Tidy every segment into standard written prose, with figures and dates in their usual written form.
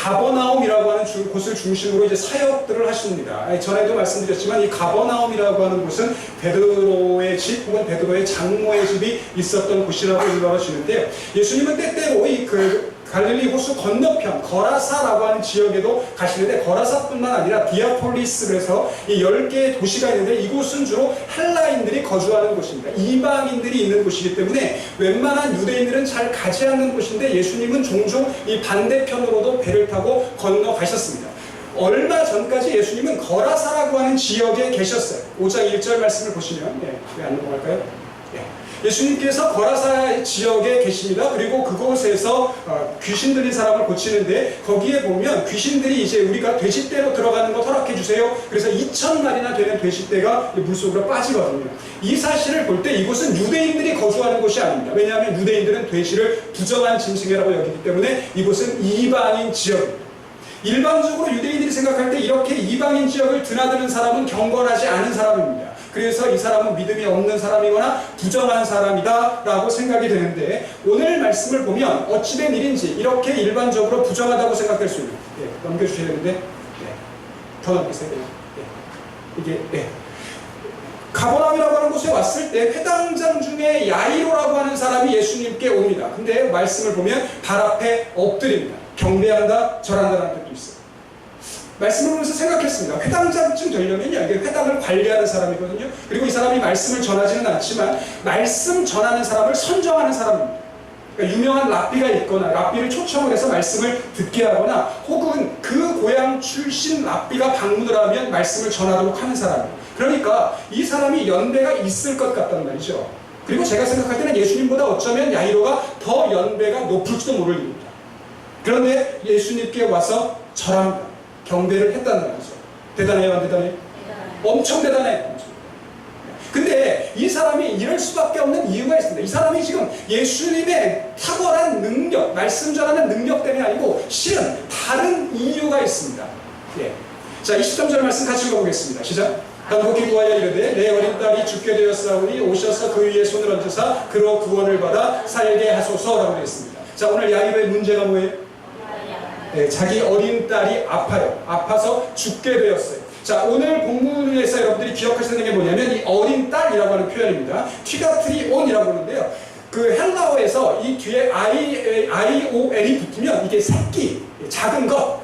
가버나움이라고 하는 곳을 중심으로 이제 사역들을 하십니다. 전에도 말씀드렸지만 이 가버나움이라고 하는 곳은 베드로의 집 혹은 베드로의 장모의 집이 있었던 곳이라고 일러주시는데요. 예수님은 때때로 이 갈릴리 호수 건너편 거라사라고 하는 지역에도 가시는데, 거라사뿐만 아니라 디아폴리스, 그래서 이 10개의 도시가 있는데 이곳은 주로 헬라인들이 거주하는 곳입니다. 이방인들이 있는 곳이기 때문에 웬만한 유대인들은 잘 가지 않는 곳인데, 예수님은 종종 이 반대편으로도 배를 타고 건너가셨습니다. 얼마 전까지 예수님은 거라사라고 하는 지역에 계셨어요. 5장 1절 말씀을 보시면, 왜 안 넘어갈까요? 예수님께서 거라사 지역에 계십니다. 그리고 그곳에서 귀신 들린 사람을 고치는데, 거기에 보면 귀신들이 이제 우리가 돼지떼로 들어가는 거 허락해 주세요. 그래서 2,000마리나 되는 돼지떼가 물속으로 빠지거든요. 이 사실을 볼 때 이곳은 유대인들이 거주하는 곳이 아닙니다. 왜냐하면 유대인들은 돼지를 부정한 짐승이라고 여기기 때문에 이곳은 이방인 지역입니다. 일반적으로 유대인들이 생각할 때 이렇게 이방인 지역을 드나드는 사람은 경건하지 않은 사람입니다. 그래서 이 사람은 믿음이 없는 사람이거나 부정한 사람이다 라고 생각이 되는데, 오늘 말씀을 보면 어찌된 일인지 이렇게 일반적으로 부정하다고 생각될 수 있는, 넘겨주셔야 되는데, 더 넘기세요. 이게 가버나움이라고 하는 곳에 왔을 때 회당장 중에 야이로라고 하는 사람이 예수님께 옵니다. 근데 말씀을 보면 발 앞에 엎드립니다. 경배한다, 절한다라는 뜻도 있어요. 말씀을 보면서 생각했습니다. 회당장쯤 되려면요, 이게 회당을 관리하는 사람이거든요. 그리고 이 사람이 말씀을 전하지는 않지만 말씀 전하는 사람을 선정하는 사람입니다. 그러니까 유명한 랍비가 있거나 랍비를 초청을 해서 말씀을 듣게 하거나, 혹은 그 고향 출신 랍비가 방문을 하면 말씀을 전하도록 하는 사람이에요. 그러니까 이 사람이 연배가 있을 것 같단 말이죠. 그리고 제가 생각할 때는 예수님보다 어쩌면 야이로가 더 연배가 높을지도 모를 일입니다. 그런데 예수님께 와서 절합니다. 경배를 했다는 거죠. 대단해요, 안 대단해요? 엄청 대단해요. 근데 이 사람이 이럴 수밖에 없는 이유가 있습니다. 이 사람이 지금 예수님의 탁월한 능력, 말씀 전하는 능력 때문이 아니고 실은 다른 이유가 있습니다. 자, 23절 말씀 같이 읽어보겠습니다. 시작. 간곡히 구하여 이르되 내 어린 딸이 죽게 되었사오니 오셔서 그 위에 손을 얹으사 그로 구원을 받아 살게 하소서라고 되어 있습니다. 자, 오늘 야이로의 문제가 뭐예요? 자기 어린 딸이 아파서 죽게 되었어요. 자, 오늘 본문에서 여러분들이 기억하셔야 되는 게 뭐냐면 이 어린 딸이라고 하는 표현입니다. 튀가트리온이라고 하는데요. 그 헬라어에서 이 뒤에 IOL이 붙으면 이게 새끼, 작은 것.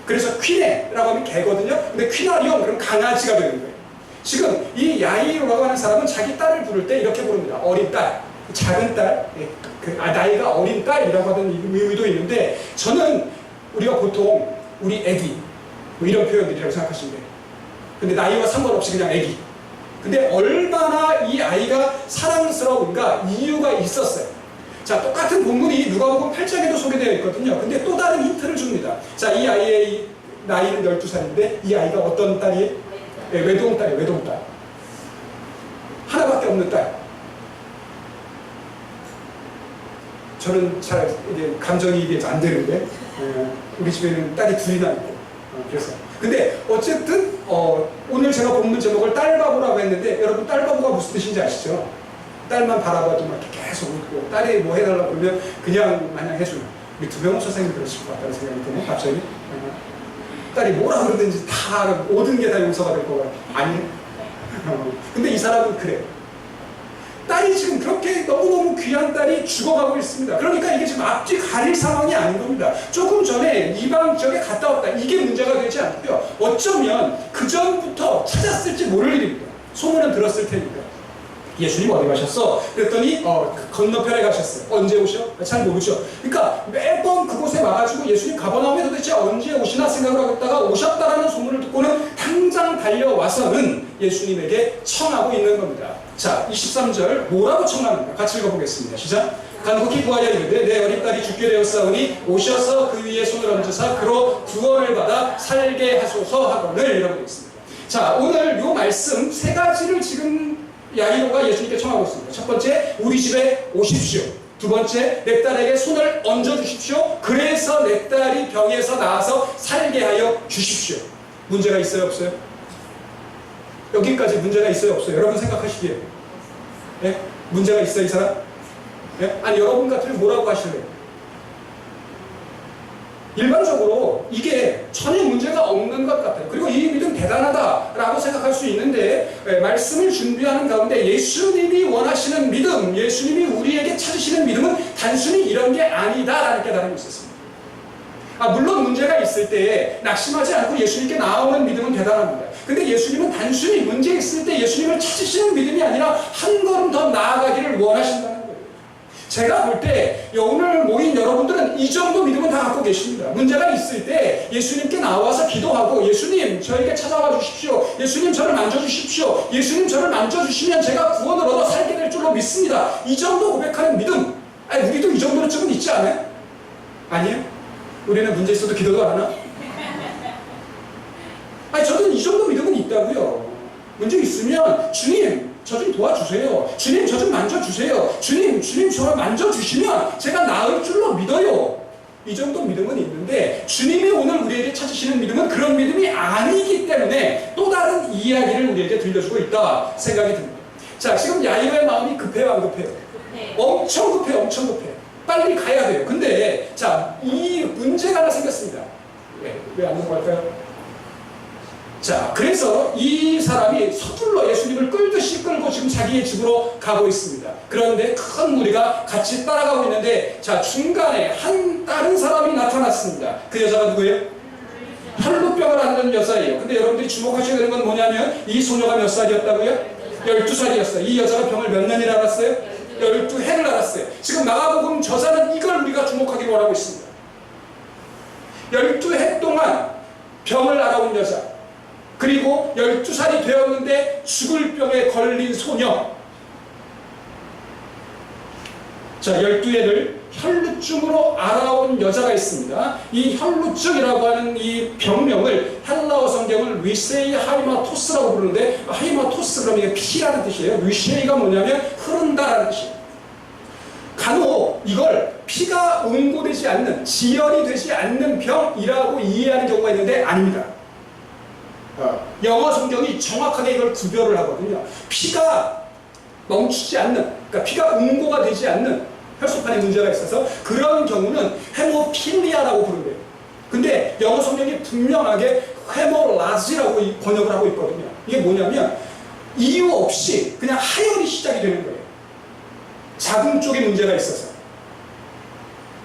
그래서 퀴네라고 하면 개거든요. 근데 퀴나리온, 그럼 강아지가 되는 거예요. 지금 이 야이로라고 하는 사람은 자기 딸을 부를 때 이렇게 부릅니다. 어린 딸, 작은 딸, 나이가 어린 딸이라고 하는 의미도 있는데, 저는 우리가 보통 우리 애기 뭐 이런 표현들이라고 생각하시면 돼요. 근데 나이와 상관없이 그냥 애기. 근데 얼마나 이 아이가 사랑스러운가 이유가 있었어요. 자, 똑같은 본문이 누가복음 8장에도 소개되어 있거든요. 근데 또 다른 힌트를 줍니다. 자, 이 아이의 나이는 12살인데 이 아이가 어떤 딸이에요? 외동딸이에요. 외동딸. 하나밖에 없는 딸. 저는 잘 이게 감정이 이게 안 되는데, 우리 집에는 딸이 둘이나 있고, 그래서. 근데 어쨌든 오늘 제가 본문 제목을 딸바보라고 했는데, 여러분 딸바보가 무슨 뜻인지 아시죠? 딸만 바라봐도 막 계속 웃고, 딸이 뭐 해달라고 그러면 그냥 마냥 해주는. 우리 두병호 선생님 그러실 것 같다는 생각이 드네, 갑자기. 딸이 뭐라 그러든지 다 모든 게 다 용서가 될 것 같아. 아니. 근데 이 사람은 그래. 딸이 지금 그렇게 너무너무 귀한 딸이 죽어가고 있습니다. 그러니까 이게 지금 앞뒤 가릴 상황이 아닌 겁니다. 조금 전에 이방 지역에 갔다 왔다, 이게 문제가 되지 않고요. 어쩌면 그 전부터 찾았을지 모를 일입니다. 소문은 들었을 테니까. 예수님 어디 가셨어? 그랬더니 건너편에 가셨어요. 언제 오셔? 잘 모르죠. 그러니까 매번 그곳에 와가지고 예수님 가버나움에 도대체 언제 오시나 생각을 하다가 오셨다라는 소문을 듣고는 당장 달려와서는 예수님에게 청하고 있는 겁니다. 자, 23절 뭐라고 청하는가? 같이 읽어보겠습니다. 시작. 간곡히 구하여 이르되 내 어린 딸이 죽게 되었사오니 오셔서 그 위에 손을 얹으사 그로 구원을 받아 살게 하소서 하거늘, 이라고 되어 있습니다. 자, 오늘 요 말씀 세 가지를 지금 야이로가 예수님께 청하고 있습니다. 첫 번째, 우리 집에 오십시오. 두 번째, 내 딸에게 손을 얹어주십시오. 그래서 내 딸이 병에서 나아서 살게 하여 주십시오. 문제가 있어요, 없어요? 여기까지 문제가 있어요, 없어요? 여러분 생각하시기에 문제가 있어요, 이 사람? 아니, 여러분 같으면 뭐라고 하실래요? 일반적으로 이게 전혀 문제가 없는 것 같아요. 그리고 이 믿음 대단하다라고 생각할 수 있는데 말씀을 준비하는 가운데 예수님이 원하시는 믿음, 예수님이 우리에게 찾으시는 믿음은 단순히 이런 게 아니다라는 깨달음이 있었습니다. 물론 문제가 있을 때 낙심하지 않고 예수님께 나아오는 믿음은 대단합니다. 근데 예수님은 단순히 문제 있을 때 예수님을 찾으시는 믿음이 아니라 한 걸음 더 나아가기를 원하신다는 거예요. 제가 볼 때 오늘 모인 여러분들은 이 정도 믿음은 다 갖고 계십니다. 문제가 있을 때 예수님께 나와서 기도하고 예수님 저에게 찾아와 주십시오. 예수님 저를 만져주십시오. 예수님 저를 만져주시면 제가 구원을 얻어 살게 될 줄로 믿습니다. 이 정도 고백하는 믿음, 우리도 이 정도는 있지 않아요? 아니에요? 우리는 문제 있어도 기도도 안 하나? 저는 이 정도 믿음은 있다고요. 문제 있으면 주님 저 좀 도와주세요. 주님 저 좀 만져주세요. 주님 저를 만져주시면 제가 나을 줄로 믿어요. 이 정도 믿음은 있는데 주님이 오늘 우리에게 찾으시는 믿음은 그런 믿음이 아니기 때문에 또 다른 이야기를 우리에게 들려주고 있다 생각이 듭니다. 자, 지금 야이로의 마음이 급해요, 안 급해요? 엄청 급해요, 엄청 급해요. 빨리 가야 돼요. 근데 자, 이 문제가 하나 생겼습니다. 왜 안 넘어갈까요? 자, 그래서 이 사람이 서둘러 예수님을 끌듯이 끌고 지금 자기의 집으로 가고 있습니다. 그런데 큰 무리가 같이 따라가고 있는데, 자, 중간에 다른 사람이 나타났습니다. 그 여자가 누구예요? 혈루병을 앓는 여자예요. 근데 여러분들이 주목하셔야 되는 건 뭐냐면 이 소녀가 몇 살이었다고요? 12살이었어요. 이 여자가 병을 몇 년이나 앓았어요? 12해를 앓았어요. 지금 마가복음 저자는 이걸 우리가 주목하기로 원하고 있습니다. 12해 동안 병을 앓아온 여자, 그리고 12살이 되었는데 죽을 병에 걸린 소녀. 자, 12해를 혈루증으로 앓아온 여자가 있습니다. 이 혈루증이라고 하는 이 병명을 헬라어 성경은 리세이 하이마토스라고 부르는데, 하이마토스 그러면 이게 피라는 뜻이에요. 리세이가 뭐냐면 흐른다라는 뜻이에요. 간혹 이걸 피가 응고되지 않는, 지혈이 되지 않는 병이라고 이해하는 경우가 있는데 아닙니다. 영어 성경이 정확하게 이걸 구별을 하거든요. 피가 멈추지 않는, 그러니까 피가 응고가 되지 않는 혈소판에 문제가 있어서 그런 경우는 헤모필리아라고 부른대요. 근데 영어 성경이 분명하게 헤모라지라고 번역을 하고 있거든요. 이게 뭐냐면 이유 없이 그냥 하혈이 시작이 되는 거예요. 자궁 쪽에 문제가 있어서.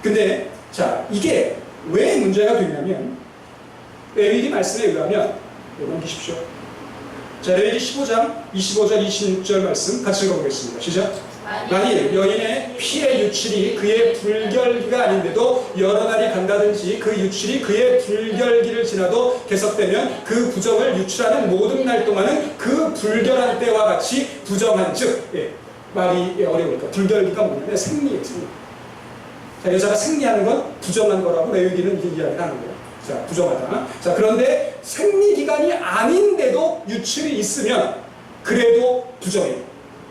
근데 자, 이게 왜 문제가 되냐면 레위기 말씀에 의하면, 넘기십시오. 자, 레위기 15장 25절 26절 말씀 같이 읽어보겠습니다. 시작. 만일 여인의 피의 유출이 그의 불결기가 아닌데도 여러 날이 간다든지 그 유출이 그의 불결기를 지나도 계속되면 그 부정을 유출하는 모든 날 동안은 그 불결한 때와 같이 부정한 즉, 말이 어려우니까 불결기가 뭐냐면 생리예요, 생리. 자, 여자가 생리하는 건 부정한 거라고 레위기는 이렇게 이야기를 하는 거예요. 자, 부정하다. 자, 그런데 생리기간이 아닌데도 유출이 있으면 그래도 부정해요.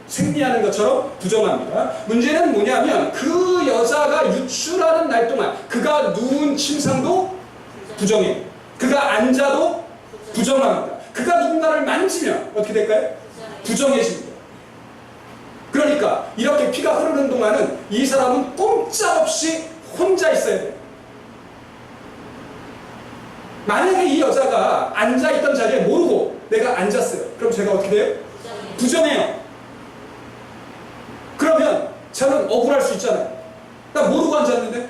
생리하는 것처럼 부정합니다. 문제는 뭐냐면 그 여자가 유출하는 날 동안 그가 누운 침상도 부정해요. 그가 앉아도 부정합니다. 그가 누군가를 만지면 어떻게 될까요? 부정해집니다. 그러니까 이렇게 피가 흐르는 동안은 이 사람은 꼼짝없이 혼자 있어야 돼요. 만약에 이 여자가 앉아있던 자리에 모르고 내가 앉았어요. 그럼 제가 어떻게 돼요? 부정해요. 그러면 저는 억울할 수 있잖아요. 나 모르고 앉았는데.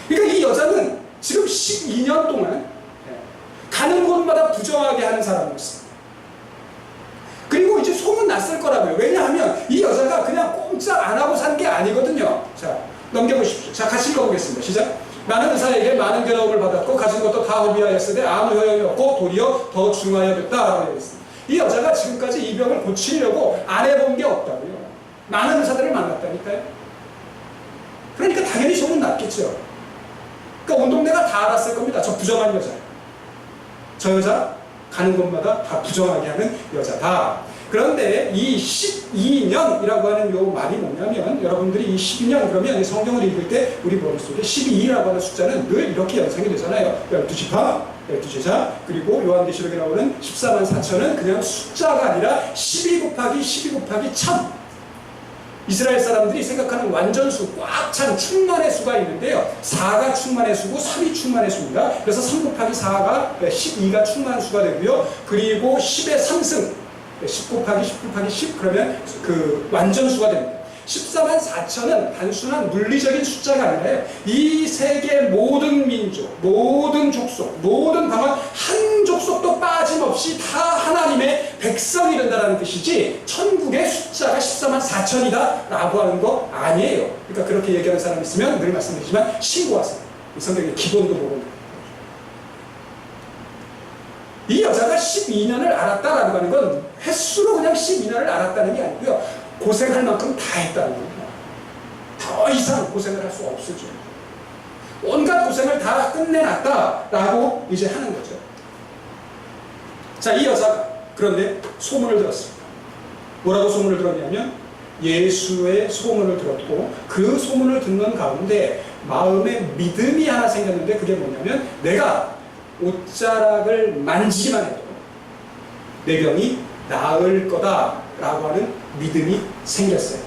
그러니까 이 여자는 지금 12년 동안 가는 곳마다 부정하게 하는 사람이었어요. 그리고 이제 소문 났을 거라고요. 왜냐하면 이 여자가 그냥 꼼짝 안 하고 산 게 아니거든요. 자, 넘겨보십시오. 자, 같이 읽어보겠습니다. 시작. 많은 의사에게 많은 괴로움을 받았고 가진 것도 다 허비하였으되 아무 효용이 없고 도리어 더 중하여졌다라고 되어있습니다. 이 여자가 지금까지 이 병을 고치려고 안 해본 게 없다고요. 많은 의사들을 만났다니까요. 그러니까 당연히 소문 났겠죠. 그러니까 온 동네가 다 알았을 겁니다. 저 부정한 여자. 저 여자 가는 곳마다 다 부정하게 하는 여자다. 그런데 이 12년이라고 하는 요 말이 뭐냐면, 여러분들이 이 12년 그러면 성경을 읽을 때 우리 머릿속에 12라고 하는 숫자는 늘 이렇게 연상이 되잖아요. 12지파, 12제자, 그리고 요한계시록에 나오는 14만 4천은 그냥 숫자가 아니라 12 곱하기 12 곱하기 1000. 이스라엘 사람들이 생각하는 완전수, 꽉 찬 충만의 수가 있는데요. 4가 충만의 수고 3이 충만의 수입니다. 그래서 3 곱하기 4가 12가 충만한 수가 되고요. 그리고 10의 3승, 10 곱하기 10 곱하기 10 그러면 그 완전수가 됩니다. 14만 4천은 단순한 물리적인 숫자가 아니라요. 이 세계 모든 민족, 모든 족속, 모든 방언 한 족속도 빠짐없이 다 하나님의 백성이 된다는 뜻이지 천국의 숫자가 14만 4천이다 라고 하는 거 아니에요. 그러니까 그렇게 얘기하는 사람이 있으면 늘 말씀드리지만 신고하세요. 성경의 기본도 모르는 이 여자가 12년을 알았다라고 하는 건 횟수로 그냥 12년을 알았다는 게 아니고요. 고생할 만큼 다 했다는 겁니다. 더 이상 고생을 할 수 없으죠. 온갖 고생을 다 끝내놨다라고 이제 하는 거죠. 자, 이 여자가 그런데 소문을 들었습니다. 뭐라고 소문을 들었냐면 예수의 소문을 들었고 그 소문을 듣는 가운데 마음에 믿음이 하나 생겼는데 그게 뭐냐면 내가 옷자락을 만지기만 해도 내 병이 나을 거다라고 하는 믿음이 생겼어요.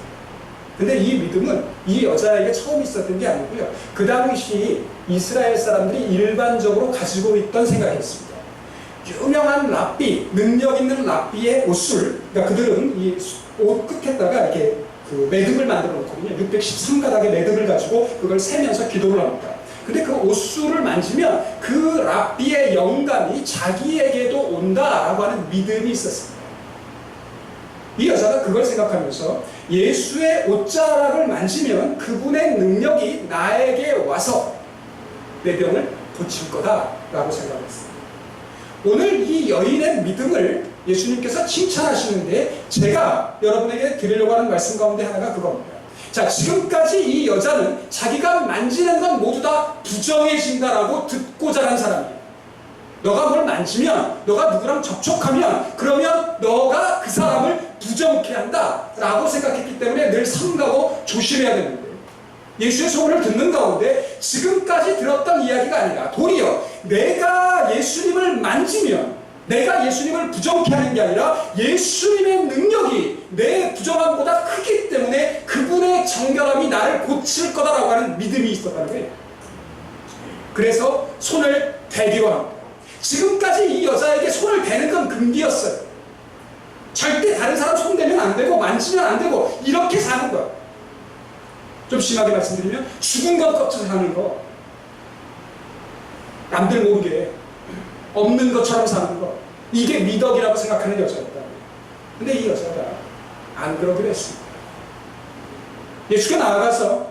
근데 이 믿음은 이 여자에게 처음 있었던 게 아니고요. 그 당시 이스라엘 사람들이 일반적으로 가지고 있던 생각이었습니다. 유명한 랍비, 능력 있는 랍비의 옷술, 그러니까 그들은 이 옷 끝에다가 이렇게 그 매듭을 만들어 놓거든요. 613가닥의 매듭을 가지고 그걸 세면서 기도를 합니다. 근데 그 옷술을 만지면 그 랍비의 영감이 자기에게도 온다라고 하는 믿음이 있었습니다. 이 여자가 그걸 생각하면서 예수의 옷자락을 만지면 그분의 능력이 나에게 와서 내 병을 고칠 거다라고 생각했습니다. 오늘 이 여인의 믿음을 예수님께서 칭찬하시는데 제가 여러분에게 드리려고 하는 말씀 가운데 하나가 그겁니다. 자, 지금까지 이 여자는 자기가 만지는 건 모두 다 부정해진다라고 듣고 자란 사람이에요. 너가 뭘 만지면, 너가 누구랑 접촉하면 그러면 너가 그 사람을 부정케 한다 라고 생각했기 때문에 늘 삼가고 조심해야 되는데 예수의 소문을 듣는 가운데 지금까지 들었던 이야기가 아니라 도리어 내가 예수님을 만지면 내가 예수님을 부정케 하는 게 아니라 예수님의 능력이 내 부정함보다 크기 때문에 그분의 정결함이 나를 고칠 거다라고 하는 믿음이 있었다는 거예요. 그래서 손을 대기로 합니다. 지금까지 이 여자에게 손을 대는 건 금기였어요. 절대 다른 사람 손 대면 안 되고 만지면 안 되고 이렇게 사는 거야. 좀 심하게 말씀드리면 죽은 것 껍질 사는 거, 남들 모르게 없는 것처럼 사는 거, 이게 미덕이라고 생각하는 여자였다. 근데 이 여자가 안 그러기로 했습니다. 예수께 나아가서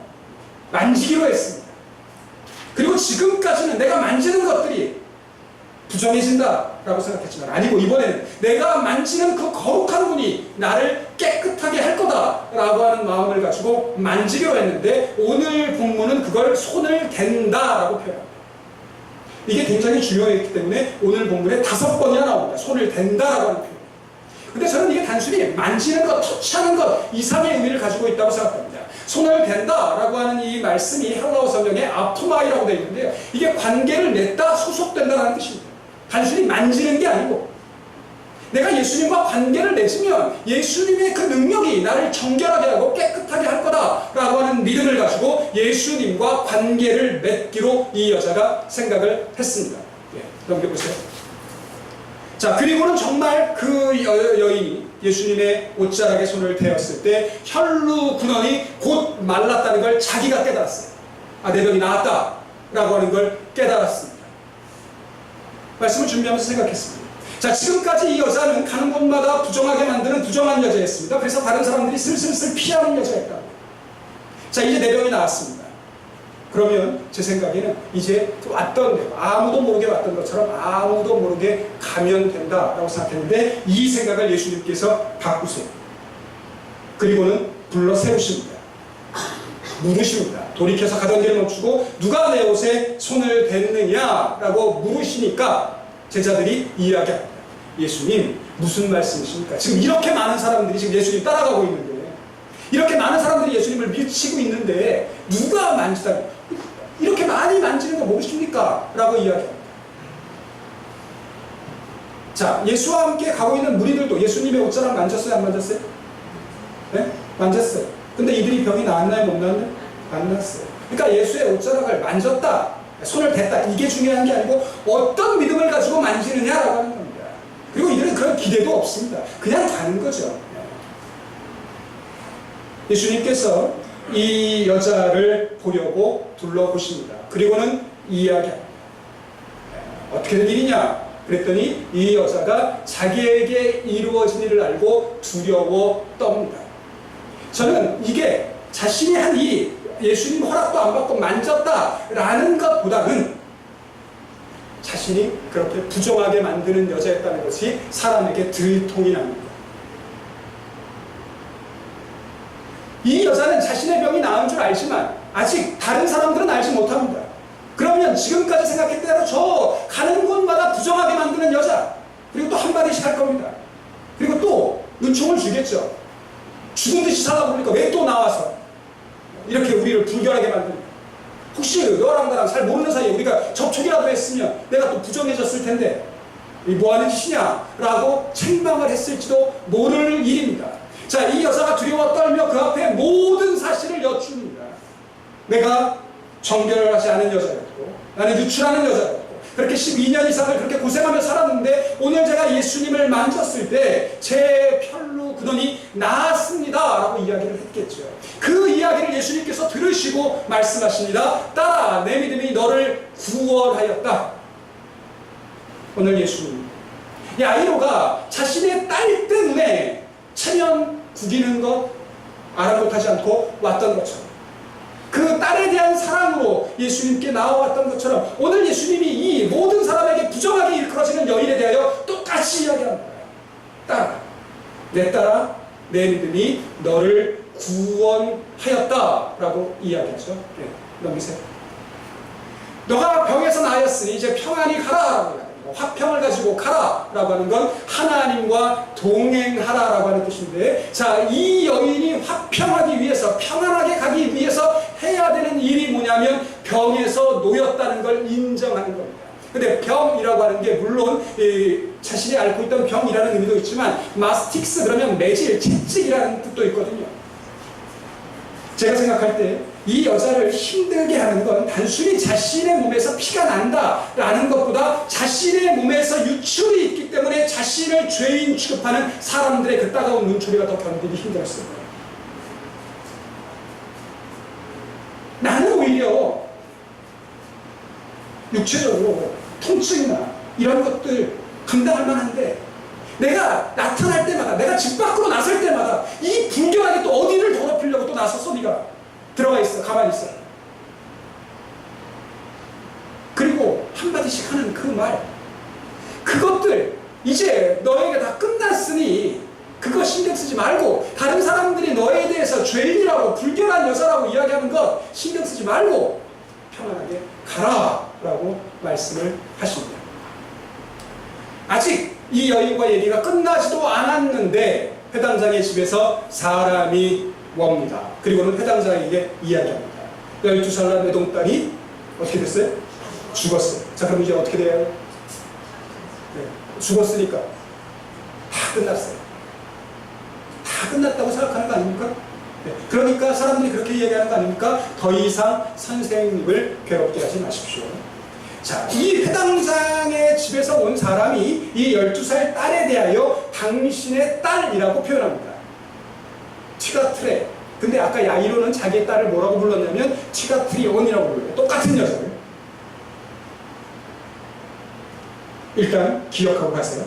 만지기로 했습니다. 그리고 지금까지는 내가 만지는 것들이 부정해진다라고 생각했지만 아니고 이번에는 내가 만지는 그 거룩한 분이 나를 깨끗하게 할 거다라고 하는 마음을 가지고 만지기로 했는데 오늘 본문은 그걸 손을 댄다라고 표현합니다. 이게 굉장히 중요했기 때문에 오늘 본문에 5번이나 나옵니다. 손을 댄다라고 하는 표현. 근데 저는 이게 단순히 만지는 것, 터치하는 것 이상의 의미를 가지고 있다고 생각합니다. 손을 댄다라고 하는 이 말씀이 헬라어 성경에 아토마이라고 되어 있는데요. 이게 관계를 맺다, 소속된다라는 뜻입니다. 단순히 만지는 게 아니고 내가 예수님과 관계를 맺으면 예수님의 그 능력이 나를 정결하게 하고 깨끗하게 할 거다라고 하는 믿음을 가지고 예수님과 관계를 맺기로 이 여자가 생각을 했습니다. 넘겨보세요. 자, 그리고는 정말 그 여인이 예수님의 옷자락에 손을 대었을 때 혈루 근원이 곧 말랐다는 걸 자기가 깨달았어요. 아, 내 병이 나았다라고 하는 걸 깨달았습니다. 말씀을 준비하면서 생각했습니다. 자, 지금까지 이 여자는 가는 곳마다 부정하게 만드는 부정한 여자였습니다. 그래서 다른 사람들이 슬슬슬 피하는 여자였다. 자, 이제 내 병이 나았습니다. 그러면 제 생각에는 이제 왔던 대로 아무도 모르게 왔던 것처럼 아무도 모르게 가면 된다라고 생각했는데 이 생각을 예수님께서 바꾸세요. 그리고는 불러 세우십니다. 물으십니다. 돌이켜서 가던 길을 멈추고 누가 내 옷에 손을 댔느냐라고 물으시니까 제자들이 이야기합니다. 예수님 무슨 말씀이십니까? 지금 이렇게 많은 사람들이 지금 예수님 따라가고 있는데 이렇게 많은 사람들이 예수님을 밀치고 있는데 누가 만지다 이렇게 많이 만지는 거 모르십니까? 라고 이야기합니다. 자, 예수와 함께 가고 있는 무리들도 예수님의 옷자락 만졌어요? 안 만졌어요? 네? 만졌어요. 근데 이들이 병이 나았나요? 못 나았나요? 안 났어요. 그러니까 예수의 옷자락을 만졌다, 손을 댔다, 이게 중요한 게 아니고 어떤 믿음을 가지고 만지느냐라고 하는 겁니다. 그리고 이들은 그런 기대도 없습니다. 그냥 가는 거죠. 예수님께서 이 여자를 보려고 둘러보십니다. 그리고는 이야기합니다. 어떻게 된 일이냐? 그랬더니 이 여자가 자기에게 이루어진 일을 알고 두려워 떱니다. 저는 이게 자신이 한 이 예수님 허락도 안 받고 만졌다라는 것보다는 자신이 그렇게 부정하게 만드는 여자였다는 것이 사람에게 들통이 납니다. 이 여자는 자신의 병이 나은 줄 알지만 아직 다른 사람들은 알지 못합니다. 그러면 지금까지 생각했던 대로 저 가는 곳마다 부정하게 만드는 여자, 그리고 또 한마디씩 할 겁니다. 그리고 또 눈총을 주겠죠. 죽은 듯이 살아보니까 왜 또 나와서 이렇게 우리를 불결하게 만드는, 혹시 너랑 나랑 잘 모르는 사이에 우리가 접촉이라도 했으면 내가 또 부정해졌을 텐데 이 뭐하는 짓이냐 라고 책망을 했을지도 모를 일입니다. 자, 이 여자가 두려워 떨며 그 앞에 모든 사실을 여쭙니다. 내가 정결을 하지 않은 여자였고 나는 유출하는 여자였고 그렇게 12년 이상을 그렇게 고생하며 살았는데 오늘 제가 예수님을 만졌을 때 제 혈루 근원이 나았습니다 라고 이야기를 했겠죠. 그 이야기를 예수님께서 들으시고 말씀하십니다. 딸아, 내 믿음이 너를 구원하였다. 오늘 예수님, 야이로가 자신의 딸 때문에 체면 구기는 것 아랑곳하지 않고 왔던 것처럼, 그 딸에 대한 사랑으로 예수님께 나와왔던 것처럼 오늘 예수님이 이 모든 사람에게 부정하게 일컬어지는 여인에 대하여 똑같이 이야기합니다. 딸아, 내 딸아, 내 믿음이 너를 구원하였다 라고 이야기하죠. 네, 넘기세요. 너가 병에서 나았으니 이제 평안히 가라. 화평을 가지고 가라 라고 하는 건 하나님과 동행하라 라고 하는 뜻인데, 자, 이 여인이 화평하기 위해서, 평안하게 가기 위해서 해야 되는 일이 뭐냐면 병에서 놓였다는 걸 인정하는 겁니다. 근데 병이라고 하는 게 물론 자신이 앓고 있던 병이라는 의미도 있지만 마스틱스 그러면 매질, 채찍이라는 뜻도 있거든요. 제가 생각할 때 이 여자를 힘들게 하는 건 단순히 자신의 몸에서 피가 난다라는 것보다 자신의 몸에서 유출이 있기 때문에 자신을 죄인 취급하는 사람들의 그 따가운 눈초리가 더 견디기 힘들었을 거예요. 나는 오히려 육체적으로 통증이나 이런 것들 감당할 만한데 내가 나타날 때마다, 내가 집 밖으로 나설 때마다 이 불결하게 또 어디를 더럽히려고 또 나섰어. 네가 들어가 있어, 가만히 있어. 그리고 한마디씩 하는 그 말, 그것들 이제 너에게 다 끝났으니 그거 신경 쓰지 말고, 다른 사람들이 너에 대해서 죄인이라고 불결한 여자라고 이야기하는 것 신경 쓰지 말고 평안하게 가라 라고 말씀을 하십니다. 아직 이 여인과 얘기가 끝나지도 않았는데 회당장의 집에서 사람이 옵니다. 그리고는 회당장에게 이야기합니다. 12살 난 외동딸이 어떻게 됐어요? 죽었어요. 자, 그럼 이제 어떻게 돼요? 네, 죽었으니까 다 끝났어요. 다 끝났다고 생각하는 거 아닙니까? 네, 그러니까 사람들이 그렇게 이야기하는 거 아닙니까? 더 이상 선생님을 괴롭게 하지 마십시오. 자, 이 회당장의 집에서 온 사람이 이 12살 딸에 대하여 당신의 딸이라고 표현합니다. 티가트레. 근데 아까 야이로는 자기의 딸을 뭐라고 불렀냐면 티가트리온이라고 불러요. 똑같은 여자를. 일단 기억하고 가세요.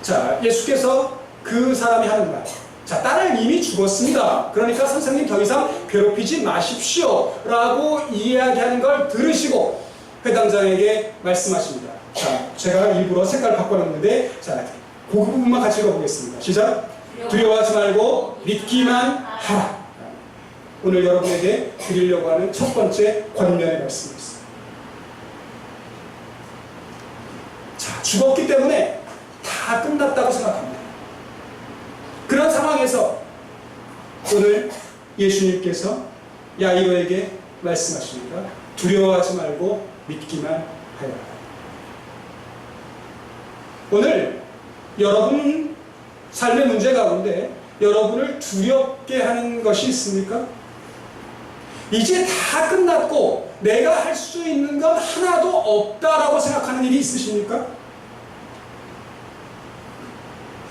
자, 예수께서 그 사람이 하는 말. 자, 딸은 이미 죽었습니다. 그러니까 선생님 더 이상 괴롭히지 마십시오 라고 이야기하는 걸 들으시고 회당장에게 말씀하십니다. 자, 제가 일부러 색깔 바꿔놨는데, 자, 그 부분만 같이 읽어보겠습니다. 시작! 두려워하지 말고 믿기만 하라. 오늘 여러분에게 드리려고 하는 첫 번째 권면의 말씀이었습니다. 자, 죽었기 때문에 다 끝났다고 생각합니다. 그런 상황에서 오늘 예수님께서 야이로에게 말씀하십니다. 두려워하지 말고 믿기만 하여라. 오늘 여러분 삶의 문제 가운데 여러분을 두렵게 하는 것이 있습니까? 이제 다 끝났고 내가 할 수 있는 건 하나도 없다라고 생각하는 일이 있으십니까?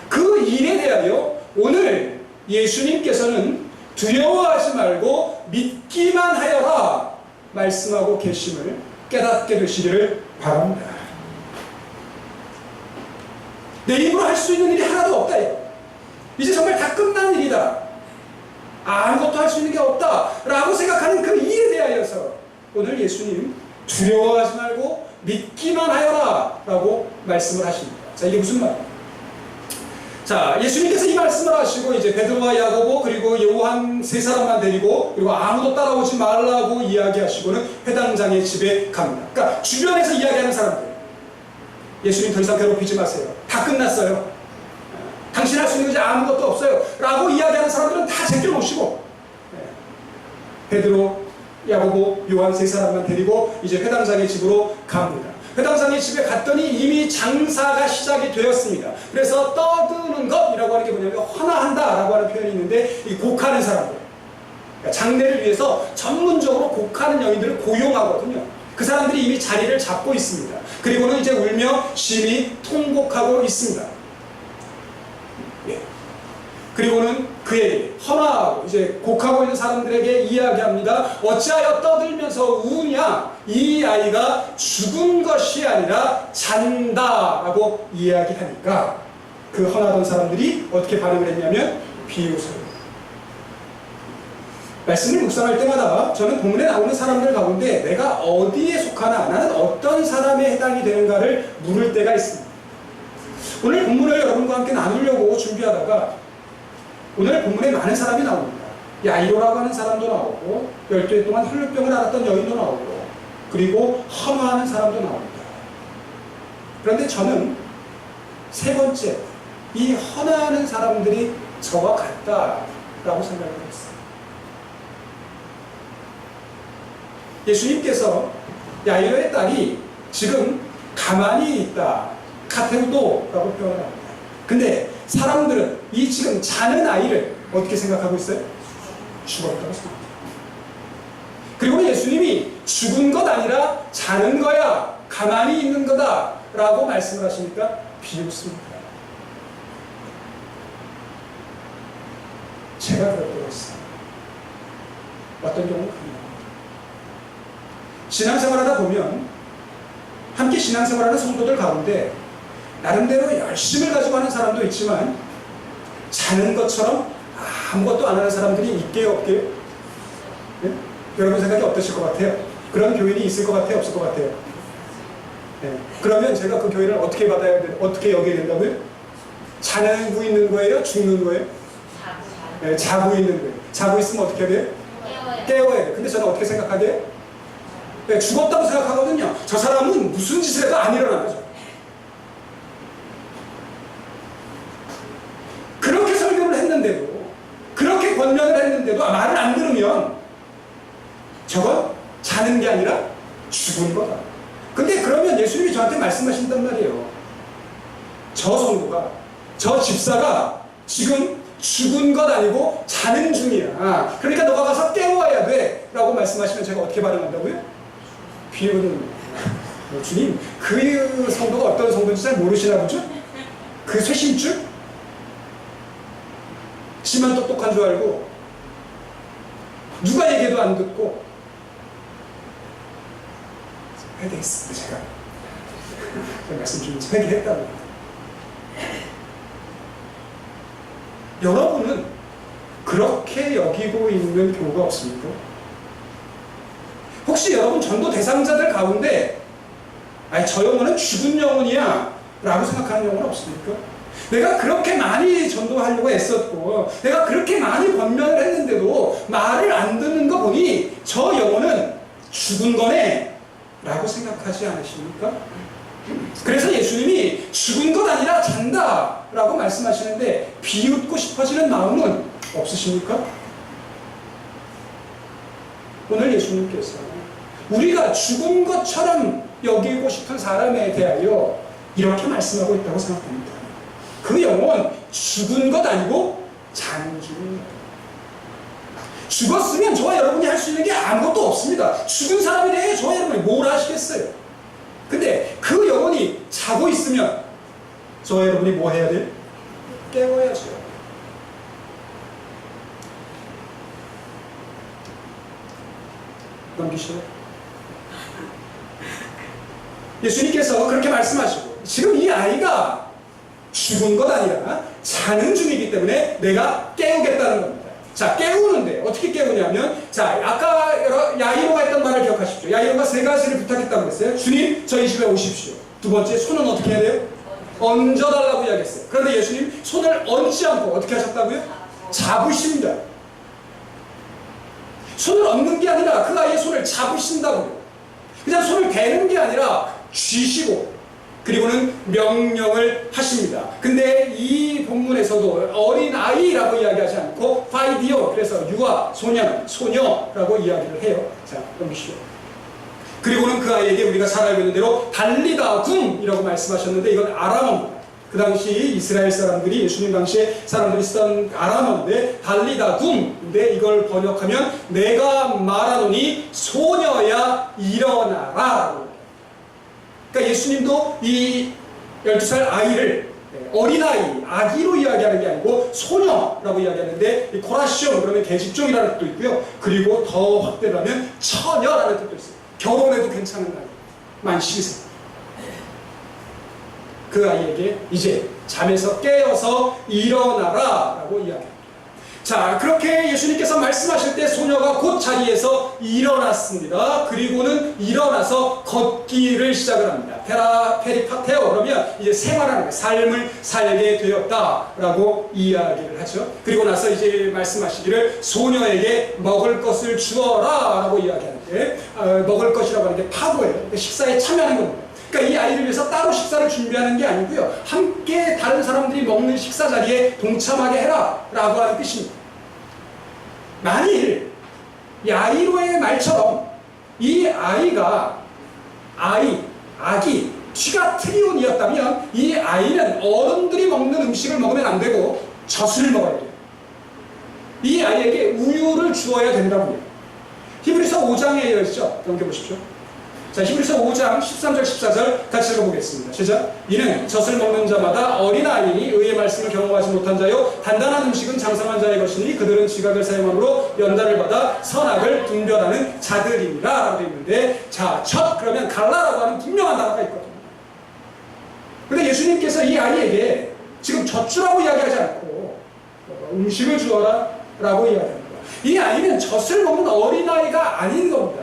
그 일에 대하여 오늘 예수님께서는 두려워하지 말고 믿기만 하여라 말씀하고 계심을 깨닫게 되시기를 바랍니다. 내 입으로 할 수 있는 일이 하나도 없다. 이제 정말 다 끝난 일이다. 아무것도 할 수 있는 게 없다 라고 생각하는 그 일에 대하여서 오늘 예수님 두려워하지 말고 믿기만 하여라 라고 말씀을 하십니다. 자, 이게 무슨 말이에요? 자, 예수님께서 이 말씀을 하시고 이제 베드로와 야고보 그리고 요한 세 사람만 데리고 그리고 아무도 따라오지 말라고 이야기하시고는 회당장의 집에 갑니다. 그러니까 주변에서 이야기하는 사람들, 예수님 더 이상 괴롭히지 마세요. 다 끝났어요. 당신 할 수 있는 것이 아무것도 없어요 라고 이야기하는 사람들은 다 제껴놓으시고 베드로, 야고보, 요한 세 사람만 데리고 이제 회당장의 집으로 갑니다. 회당장의 집에 갔더니 이미 장사가 시작이 되었습니다. 그래서 떠드는 것이라고 하는 게 뭐냐면 헌화한다 라고 하는 표현이 있는데 이 곡하는 사람들, 그러니까 장례를 위해서 전문적으로 곡하는 여인들을 고용하거든요. 그 사람들이 이미 자리를 잡고 있습니다. 그리고는 이제 울며 심히 통곡하고 있습니다. 예. 그리고는 그에게 헌화하고 이제 곡하고 있는 사람들에게 이야기합니다. 어찌하여 떠들면서 우냐? 이 아이가 죽은 것이 아니라 잔다라고 이야기하니까 그 헌하던 사람들이 어떻게 반응을 했냐면 비웃어요. 말씀을 묵상할 때마다 저는 본문에 나오는 사람들 가운데 내가 어디에 속하나, 나는 어떤 사람에 해당이 되는가를 물을 때가 있습니다. 오늘 본문을 여러분과 함께 나누려고 준비하다가 오늘 본문에 많은 사람이 나옵니다. 야이로라고 하는 사람도 나오고 12해 동안 혈루병을 앓았던 여인도 나오고 그리고 헌화하는 사람도 나옵니다. 그런데 저는 세 번째, 이 헌화하는 사람들이 저와 같다라고 생각을 했어요. 예수님께서 야이로의 딸이 지금 가만히 있다, 카테우도라고 표현을 합니다. 근데 사람들은 이 지금 자는 아이를 어떻게 생각하고 있어요? 죽었다고 생각합니다. 그리고 예수님이 죽은 것 아니라 자는 거야, 가만히 있는 거다 라고 말씀을 하시니까 비웃습니다. 제가 그럴 때가 있어요. 어떤 경우는 그래요. 신앙생활하다 보면 함께 신앙생활하는 성도들 가운데 나름대로 열심을 가지고 하는 사람도 있지만 자는 것처럼 아무것도 안 하는 사람들이 있게요, 없게요? 네? 여러분 생각이 어떠실 것 같아요? 그런 교인이 있을 것 같아요, 없을 것 같아요? 네. 그러면 제가 그 교인을 어떻게 받아야 돼? 어떻게 여겨야 된다고요? 자고 있는 거예요? 죽는 거예요? 네, 자고 있는 거예요. 자고 있으면 어떻게 해야 돼요? 깨워야 돼요. 근데 저는 어떻게 생각하게 해요? 네, 죽었다고 생각하거든요. 저 사람은 무슨 짓을 해도 안 일어난 거죠. 그렇게 설교를 했는데도, 그렇게 권면을 했는데도 말을 안 들으면 저건 자는 게 아니라 죽은 거다. 근데 그러면 예수님이 저한테 말씀하신단 말이에요. 저 성도가, 저 집사가 지금 죽은 것 아니고 자는 중이야. 그러니까 너가 가서 깨워야 돼 라고 말씀하시면 제가 어떻게 반응한다고요? 비유는 주님, 그 성도가 어떤 성도인지 잘 모르시나 보죠? 그 쇄신줄? 지만 똑똑한 줄 알고 누가 얘기해도 안 듣고 회개했습니다. 제가 말씀 좀 회개했다고. 여러분은 그렇게 여기고 있는 교우가 없습니까? 혹시 여러분 전도 대상자들 가운데 아니 저 영혼은 죽은 영혼이야 라고 생각하는 영혼은 없습니까? 내가 그렇게 많이 전도하려고 애썼고 내가 그렇게 많이 권면을 했는데도 말을 안 듣는 거 보니 저 영혼은 죽은 거네 라고 생각하지 않으십니까? 그래서 예수님이 죽은 것 아니라 잔다 라고 말씀하시는데 비웃고 싶어지는 마음은 없으십니까? 오늘 예수님께서 우리가 죽은 것처럼 여기고 싶은 사람에 대하여 이렇게 말씀하고 있다고 생각합니다. 그 영혼 죽은 것 아니고 자는 중입니다. 죽었으면 저와 여러분이 할 수 있는 게 아무것도 없습니다. 죽은 사람에 대해 저와 여러분이 뭘 하시겠어요? 근데 그 영혼이 자고 있으면 저와 여러분이 뭐 해야 돼요? 깨워야죠. 넘기시죠. 예수님께서 그렇게 말씀하시고 지금 이 아이가 죽은 것 아니라 자는 중이기 때문에 내가 깨우겠다는 겁니다. 자, 깨우는데 어떻게 깨우냐면, 자, 아까 야이로가 했던 말을 기억하십시오. 야이로가 세 가지를 부탁했다고 했어요. 주님, 저희 집에 오십시오. 두 번째, 손은 어떻게 해야 돼요? 얹어달라고 이야기했어요. 그런데 예수님 손을 얹지 않고 어떻게 하셨다고요? 잡으십니다. 손을 얹는 게 아니라 그 아이의 손을 잡으신다고요. 그냥 손을 대는 게 아니라 쥐시고, 그리고는 명령을 하십니다. 근데 이 본문에서도 어린 아이라고 이야기하지 않고 파이디오, 그래서 유아, 소년, 소녀라고 이야기를 해요. 자, 넘기시죠. 그리고는 그 아이에게 우리가 잘 알고 있는 대로 달리다 굼이라고 말씀하셨는데, 이건 아람어입니다. 그 당시 이스라엘 사람들이, 예수님 당시에 사람들이 쓰던 아람어인데 달리다 굼인데, 이걸 번역하면 내가 말하노니 소녀야 일어나라. 그러니까 예수님도 이 12살 아이를 어린아이, 아기로 이야기하는 게 아니고 소녀라고 이야기하는데, 이 코라시온, 그러면 계집종이라는 뜻도 있고요. 그리고 더 확대를 하면 처녀라는 뜻도 있어요. 결혼해도 괜찮은 아이, 만시세. 그 아이에게 이제 잠에서 깨어서 일어나라 라고 이야기합니다. 자, 그렇게 예수님께서 말씀하실 때 소녀가 곧 자리에서 일어났습니다. 그리고는 일어나서 걷기를 시작을 합니다. 페리파테오, 그러면 이제 생활하는 거예요. 삶을 살게 되었다라고 이야기를 하죠. 그리고 나서 이제 말씀하시기를 소녀에게 먹을 것을 주어라 라고 이야기하는데, 먹을 것이라고 하는 게 파고예요. 그러니까 식사에 참여하는 겁니다. 그러니까 이 아이를 위해서 따로 식사를 준비하는 게 아니고요, 함께 다른 사람들이 먹는 식사 자리에 동참하게 해라 라고 하는 뜻입니다. 만일 야이로의 말처럼 이 아이가 아기 쥐가 트리온이었다면, 이 아이는 어른들이 먹는 음식을 먹으면 안 되고 젖을 먹어야 돼요. 이 아이에게 우유를 주어야 된다고요. 히브리서 5장에 이어지죠. 넘겨보십시오. 자, 히브리서 5장 13절 14절 같이 읽어보겠습니다. 시작. 이는 젖을 먹는 자마다 어린아이니 의의 말씀을 경험하지 못한 자요 단단한 음식은 장성한 자의 것이니 그들은 지각을 사용함으로 연단을 받아 선악을 분별하는 자들이니라 라고 되어 있는데, 자, 젖 그러면 갈라라고 하는 분명한 단어가 있거든요. 그런데 예수님께서 이 아이에게 지금 젖 주라고 이야기하지 않고 음식을 주어라 라고 이야기합니다. 이 아이는 젖을 먹는 어린아이가 아닌 겁니다.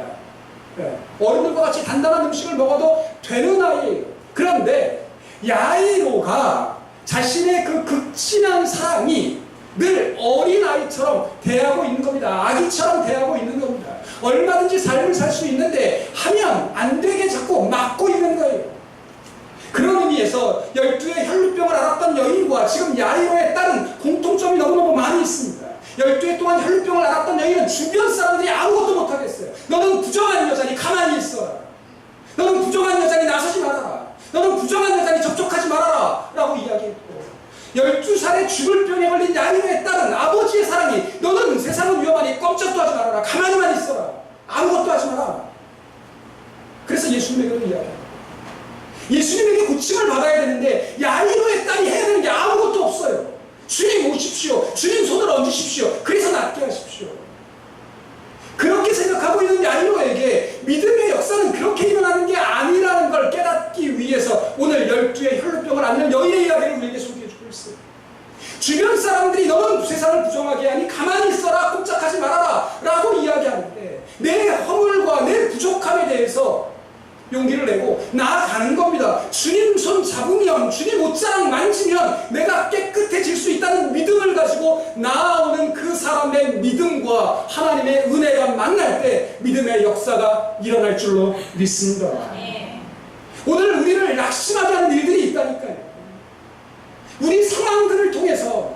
어른들과 같이 단단한 음식을 먹어도 되는 아이예요. 그런데 야이로가 자신의 그 극진한 사랑이 늘 어린아이처럼 대하고 있는 겁니다. 아기처럼 대하고 있는 겁니다. 얼마든지 삶을 살 수 있는데 하면 안 되게 자꾸 막고 있는 거예요. 그런 의미에서 12의 혈루병을 앓았던 여인과 지금 야이로의 딸은 공통점이 너무너무 많이 있습니다. 12해 동안 혈루병을 앓았던 여인은 주변 사람들이 아무것도 못하겠어요. 너는 부정한 여자니 가만히 있어라. 너는 부정한 여자니 나서지 말아라. 너는 부정한 여자니 접촉하지 말아라 라고 이야기했고, 12살에 죽을 병에 걸린 야이로의 딸은 아버지의 사랑이 너는 세상은 위험하니 꼼짝도 하지 말아라. 가만히만 있어라. 아무것도 하지 마라. 그래서 예수님에게도 이야기합니다. 예수님에게 고침을 받아야 되는데 야이로의 딸이 해야 되는 게 아무것도 없어요. 주님 오십시오. 주님 손을 얹으십시오. 그래서 낫게 하십시오. 그렇게 생각하고 있는 야이로에게 믿음의 역사는 그렇게 일어나는 게 아니라는 걸 깨닫기 위해서 오늘 12의 혈루병을 앓는 여인의 이야기를 우리에게 소개해주고 있어요. 주변 사람들이 너는 세상을 부정하게 하니 가만히 있어라, 꼼짝하지 말아라 라고 이야기하는데, 내 허물과 내 부족함에 대해서 용기를 내고 나아가는 겁니다. 주님 손 잡으면, 주님 옷자락 만지면 내가 깨끗해질 수 있다는 믿음을 가지고 나아오는 그 사람의 믿음과 하나님의 은혜가 만날 때 믿음의 역사가 일어날 줄로 믿습니다. 오늘 우리를 낙심하게 하는 일들이 있다니까요. 우리 상황들을 통해서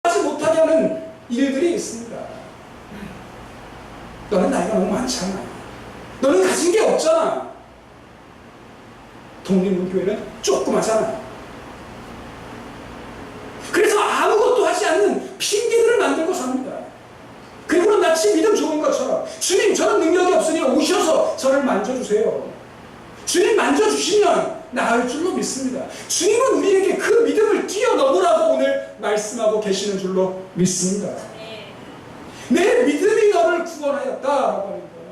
하지 못하게 하는 일들이 있습니다. 너는 나이가 너무 많잖아. 너는 가진 게 없잖아. 독립문교회는 조그마잖아. 그래서 아무것도 하지 않는 주님, 저는 능력이 없으니 오셔서 저를 만져주세요. 주님 만져주시면 나을 줄로 믿습니다. 주님은 우리에게 그 믿음을 뛰어넘으라고 오늘 말씀하고 계시는 줄로 믿습니다. 내 믿음이 너를 구원하였다라고 하는 거예요.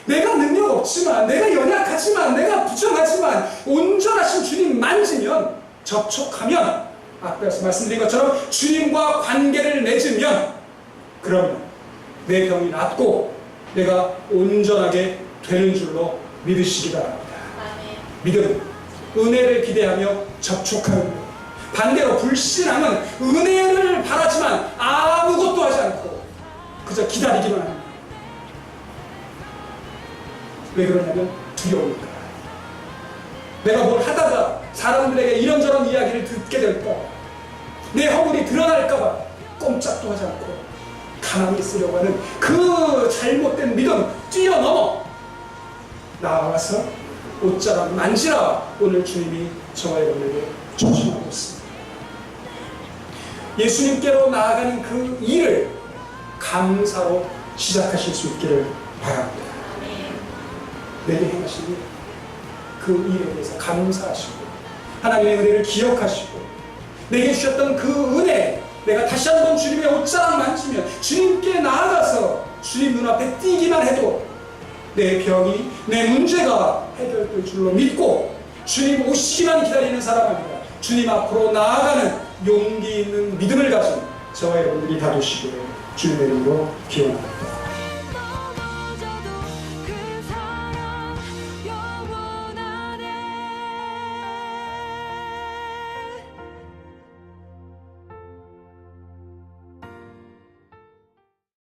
내가 능력 없지만, 내가 연약하지만, 내가 부정하지만 온전하신 주님 만지면, 접촉하면, 앞에서 말씀드린 것처럼 주님과 관계를 맺으면, 그러면 내 병이 낫고 내가 온전하게 되는 줄로 믿으시기 바랍니다. 믿음은 은혜를 기대하며 접촉하는 것. 반대로 불신앙은 은혜를 바라지만 아무것도 하지 않고 그저 기다리기만 합니다. 왜 그러냐면 두려우니까. 내가 뭘 하다가 사람들에게 이런저런 이야기를 듣게 될까, 내 허물이 드러날까봐 꼼짝도 하지 않고 가만히 있으려고 하는 그 잘못된 믿음 뛰어넘어 나와서 옷자락 만지라 오늘 주님이 저와 여러분에게 조심하고 있습니다. 예수님께로 나아가는 그 일을 감사로 시작하실 수 있기를 바랍니다. 내게 행하신 그 일에 대해서 감사하시고 하나님의 은혜를 기억하시고 내게 주셨던 그 은혜, 내가 다시 한번 주님의 옷자락 만지면 주님께 나아가서 주님 눈앞에 띄기만 해도 내 병이, 내 문제가 해결될 줄로 믿고 주님 오시기만 기다리는 사람 아니라 주님 앞으로 나아가는 용기 있는 믿음을 가진 저와 여러분들이 다 되시기를 주님의 이름으로 기원합니다.